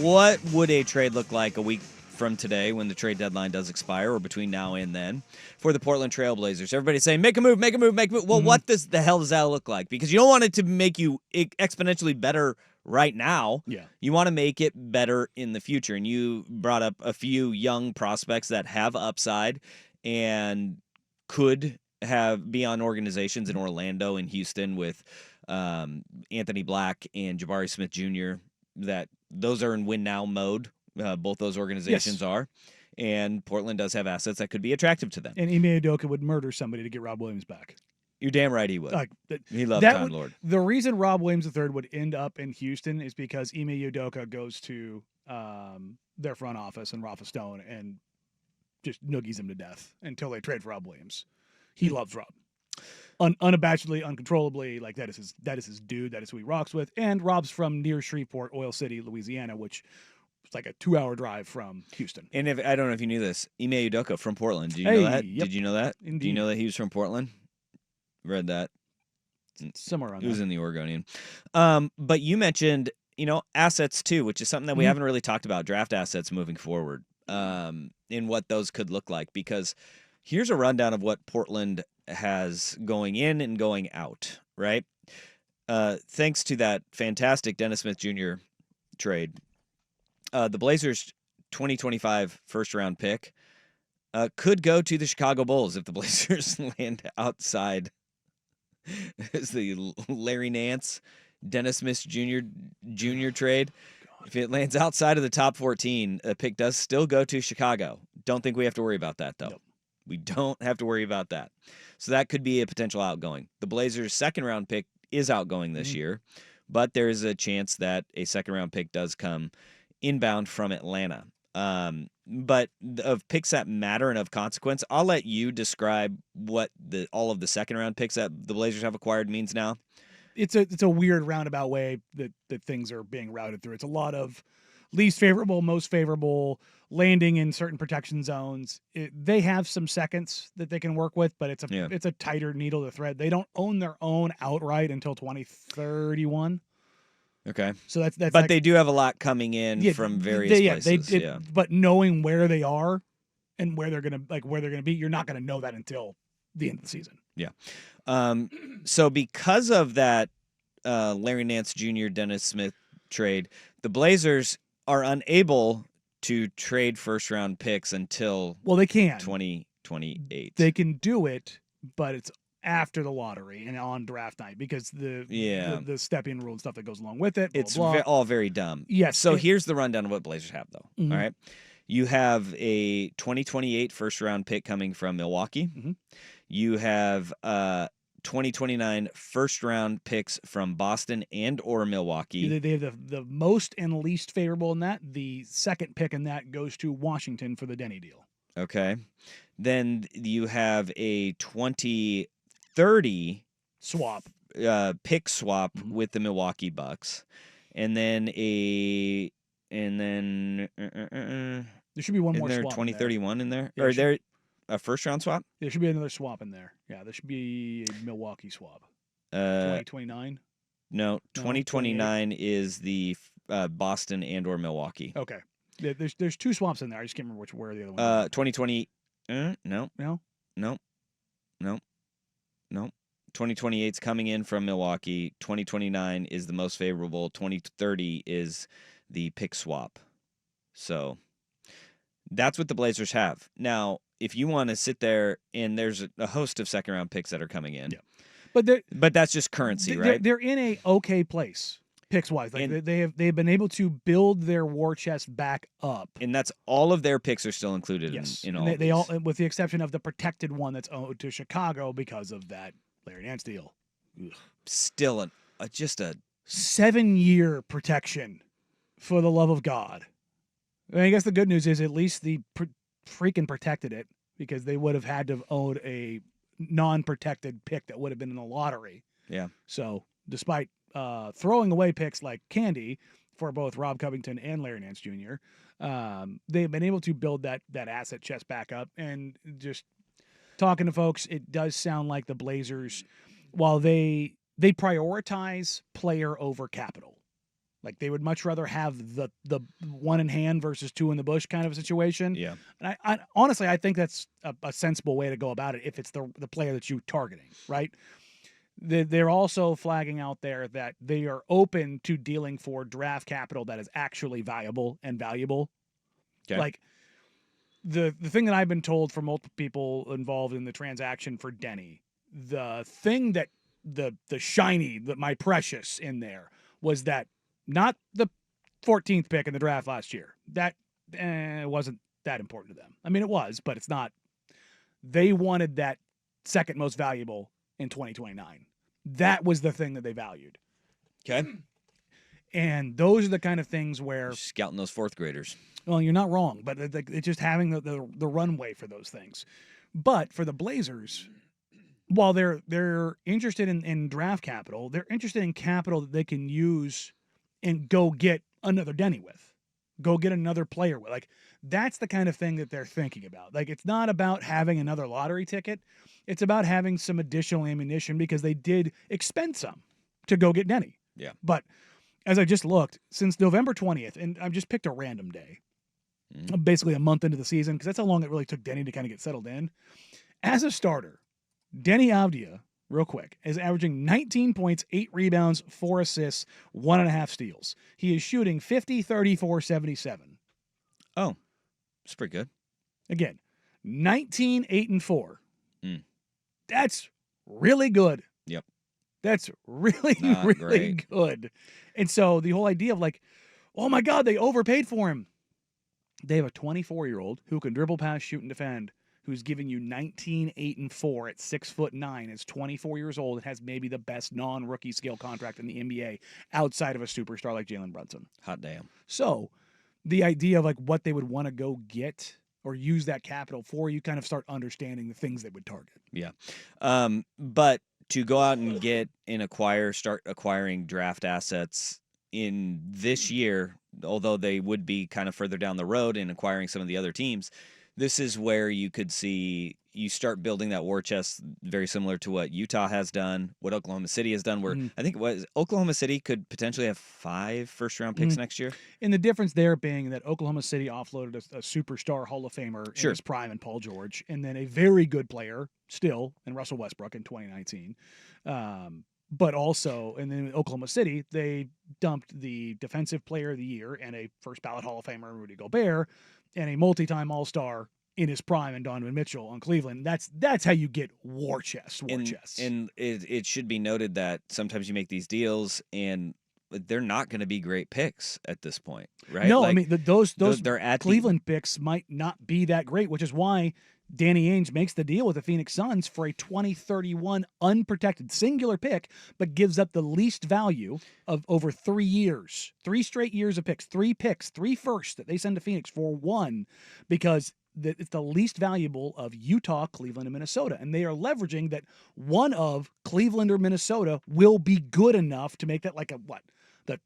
what would a trade look like a week from today when the trade deadline does expire, or between now and then, for the Portland Trailblazers? Everybody's saying, make a move, make a move, make a move. Well, what the hell does that look like? Because you don't want it to make you exponentially better right now. Yeah. You want to make it better in the future. And you brought up a few young prospects that have upside and could be on organizations in Orlando and Houston with Anthony Black and Jabari Smith Jr. That those are in win now mode. Both those organizations are. And Portland does have assets that could be attractive to them. And Ime Udoka would murder somebody to get Rob Williams back. You're damn right he would. He loved Time Lord. The reason Rob Williams III would end up in Houston is because Ime Udoka goes to their front office and Rafa Stone and just noogies him to death until they trade for Rob Williams. He loves Rob. Unabashedly, uncontrollably, like that is his dude. That is who he rocks with. And Rob's from near Shreveport, Oil City, Louisiana, which is like a 2-hour drive from Houston. And I don't know if you knew this, Ime Udoka from Portland. Did you know that? Yep. Did you know that? Indeed. Do you know that he was from Portland? Read that. Somewhere around It was in the Oregonian. But you mentioned, assets too, which is something that we haven't really talked about, draft assets moving forward, in what those could look like. Because here's a rundown of what Portland has going in and going out, right? Thanks to that fantastic Dennis Smith Jr. trade, the Blazers' 2025 first-round pick could go to the Chicago Bulls if the Blazers land outside. It's the Larry Nance, Dennis Smith Jr. trade. If it lands outside of the top 14, the pick does still go to Chicago. Don't think we have to worry about that, though. Nope. We don't have to worry about that. So that could be a potential outgoing. The Blazers' second-round pick is outgoing this year, but there is a chance that a second-round pick does come inbound from Atlanta. But of picks that matter and of consequence, I'll let you describe what all of the second-round picks that the Blazers have acquired means now. It's a weird roundabout way that things are being routed through. It's a lot of least favorable, most favorable, landing in certain protection zones. They have some seconds that they can work with, but it's a tighter needle to thread. They don't own their own outright until 2031. Okay. So that's but they do have a lot coming in from various places. But knowing where they are and where they're gonna be, you're not gonna know that until the end of the season. Yeah. So because of that Larry Nance Jr. Dennis Smith trade, the Blazers are unable to trade first round picks until they can 2028. They can do it, but it's after the lottery and on draft night because the step-in rule and stuff that goes along with it. It's blah, blah. all very dumb. Yes. So here's the rundown of what Blazers have, though. Mm-hmm. All right. You have a 2028 first-round pick coming from Milwaukee. Mm-hmm. You have 2029 first-round picks from Boston and or Milwaukee. They have the most and least favorable in that. The second pick in that goes to Washington for the Denny deal. Okay. Then you have a 2030 swap, pick swap with the Milwaukee Bucks, and then there should be one more there swap. 2031 in there, Yeah, or there a first round swap? There should be another swap in there. Yeah, there should be a Milwaukee swap. 2029. No, 2029 is the Boston and or Milwaukee. Okay. Yeah, there's two swaps in there. I just can't remember where the other one. 2020. No. 2028's coming in from Milwaukee. 2029 is the most favorable. 2030 is the pick swap. So that's what the Blazers have. Now, if you want to sit there, and there's a host of second-round picks that are coming in. Yeah. But that's just currency, right? They're in a okay place, picks-wise. Like they've been able to build their war chest back up. And that's all of their picks are still included in all of these. All, with the exception of the protected one that's owed to Chicago because of that Larry Nance deal. Ugh. Still just a 7-year protection, for the love of God. I guess the good news is at least the freaking protected it, because they would have had to have owned a non-protected pick that would have been in the lottery. Yeah. So despite throwing away picks like candy for both Rob Covington and Larry Nance Jr., they've been able to build that asset chest back up. And just talking to folks, it does sound like the Blazers, while they prioritize player over capital. Like they would much rather have the one in hand versus two in the bush kind of a situation. Yeah. And I honestly, I think that's a sensible way to go about it if it's the player that you're targeting, right? They're also flagging out there that they are open to dealing for draft capital that is actually valuable and valuable. Okay. Like the thing that I've been told from multiple people involved in the transaction for Denny, the thing that the shiny, that my precious in there was that not the 14th pick in the draft last year. That wasn't that important to them. I mean, it was, but it's not. They wanted that second most valuable in 2029. That was the thing that they valued. Okay. And those are the kind of things where Scouting those fourth graders. well, you're not wrong, but it's just having the runway for those things. But for the Blazers, while they're interested in draft capital, they're interested in capital that they can use and go get another Denny with, go get another player with. Like that's the kind of thing that they're thinking about. Like it's not about having another lottery ticket. It's about having some additional ammunition because they did expend some to go get Denny. Yeah. But as I just looked, since November 20th, and I've just picked a random day, basically a month into the season, because that's how long it really took Denny to kind of get settled in. As a starter, Denny Avdia, real quick, is averaging 19 points, 8 rebounds, 4 assists, 1.5 steals. He is shooting 50, 34, 77. Oh, it's pretty good. Again, 19, 8, and 4. Mm. That's really good. Yep. That's really, Not really great. good. And so the whole idea of like, oh my God, they overpaid for him. They have a 24-year-old who can dribble, pass, shoot, and defend, who's giving you 19, 8, and 4 at 6'9", is 24 years old and has maybe the best non-rookie scale contract in the NBA outside of a superstar like Jalen Brunson. Hot damn. So the idea of like what they would want to go get or use that capital for, you kind of start understanding the things they would target. Yeah. But to go out and get and start acquiring draft assets in this year, although they would be kind of further down the road in acquiring some of the other teams, this is where you could see you start building that war chest very similar to what Utah has done, what Oklahoma City has done, where I think it was Oklahoma City could potentially have 5 first-round picks next year. And the difference there being that Oklahoma City offloaded a superstar Hall of Famer in his prime in Paul George, and then a very good player still in Russell Westbrook in 2019. But also, and then in Oklahoma City, they dumped the Defensive Player of the Year and a first ballot Hall of Famer, Rudy Gobert, and a multi-time All-Star in his prime and Donovan Mitchell on Cleveland. That's how you get war chests. And it should be noted that sometimes you make these deals and they're not going to be great picks at this point, right? No, like, I mean those they're at Cleveland picks might not be that great, which is why Danny Ainge makes the deal with the Phoenix Suns for a 2031 unprotected singular pick, but gives up the least value of over 3 years, 3 straight years of picks, 3 picks, 3 firsts that they send to Phoenix for one, because it's the least valuable of Utah, Cleveland, and Minnesota. And they are leveraging that one of Cleveland or Minnesota will be good enough to make that like the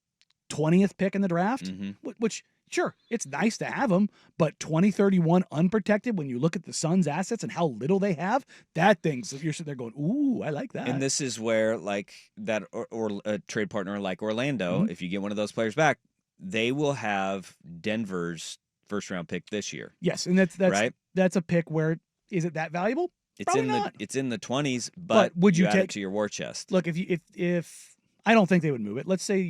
20th pick in the draft, which sure, it's nice to have them, but 2031 unprotected, when you look at the Suns' assets and how little they have, that thing's, you're sitting there going, ooh, I like that. And this is where, like, that or a trade partner like Orlando, if you get one of those players back, they will have Denver's first-round pick this year. Yes, and that's right? That's a pick where, is it that valuable? Probably not. It's in the 20s, but would you add take it to your war chest? Look, if I don't think they would move it. Let's say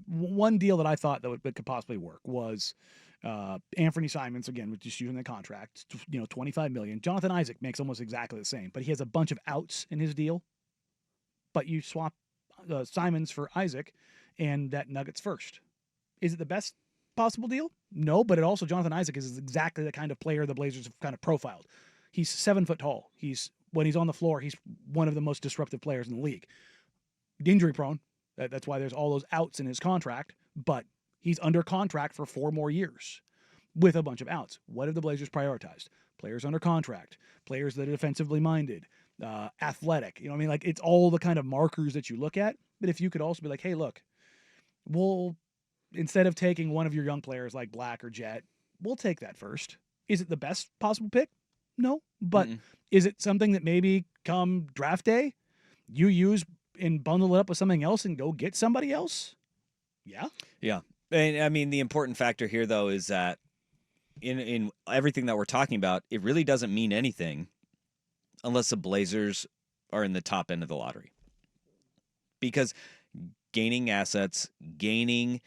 one deal that I thought that could possibly work was Anthony Simons, again, with just using the contract, $25 million. Jonathan Isaac makes almost exactly the same, but he has a bunch of outs in his deal. But you swap Simons for Isaac, and that Nuggets first. Is it the best possible deal? No, but it also, Jonathan Isaac is exactly the kind of player the Blazers have kind of profiled. He's 7 foot tall. When he's on the floor, he's one of the most disruptive players in the league. Injury prone. That's why there's all those outs in his contract, but he's under contract for 4 more years with a bunch of outs. What have the Blazers prioritized? Players under contract, players that are defensively minded, athletic. You know what I mean? Like, it's all the kind of markers that you look at. But if you could also be like, hey, look, instead of taking one of your young players like Black or Jet, we'll take that first. Is it the best possible pick? No. But is it something that maybe come draft day, you use and bundle it up with something else and go get somebody else? Yeah. Yeah. And I mean, the important factor here, though, is that in everything that we're talking about, it really doesn't mean anything unless the Blazers are in the top end of the lottery. Because gaining assets, gaining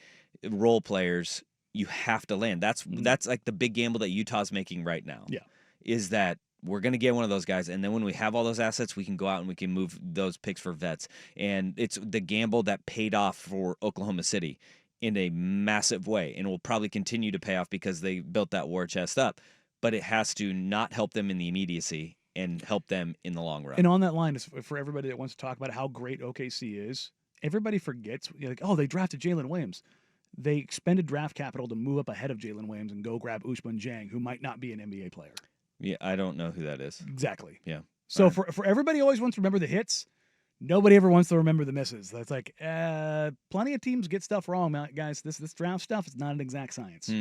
role players, you have to land. That's like the big gamble that Utah's making right now. Yeah. Is that we're going to get one of those guys, and then when we have all those assets, we can go out and we can move those picks for vets. And it's the gamble that paid off for Oklahoma City in a massive way, and will probably continue to pay off because they built that war chest up. But it has to not help them in the immediacy and help them in the long run. And on that line, for everybody that wants to talk about how great OKC is, everybody forgets, like, oh, they drafted Jalen Williams. They expended draft capital to move up ahead of Jalen Williams and go grab Ousmane Dieng, who might not be an NBA player. Yeah, I don't know who that is. Exactly. Yeah. So for everybody always wants to remember the hits, nobody ever wants to remember the misses. That's like, plenty of teams get stuff wrong, guys. This draft stuff is not an exact science.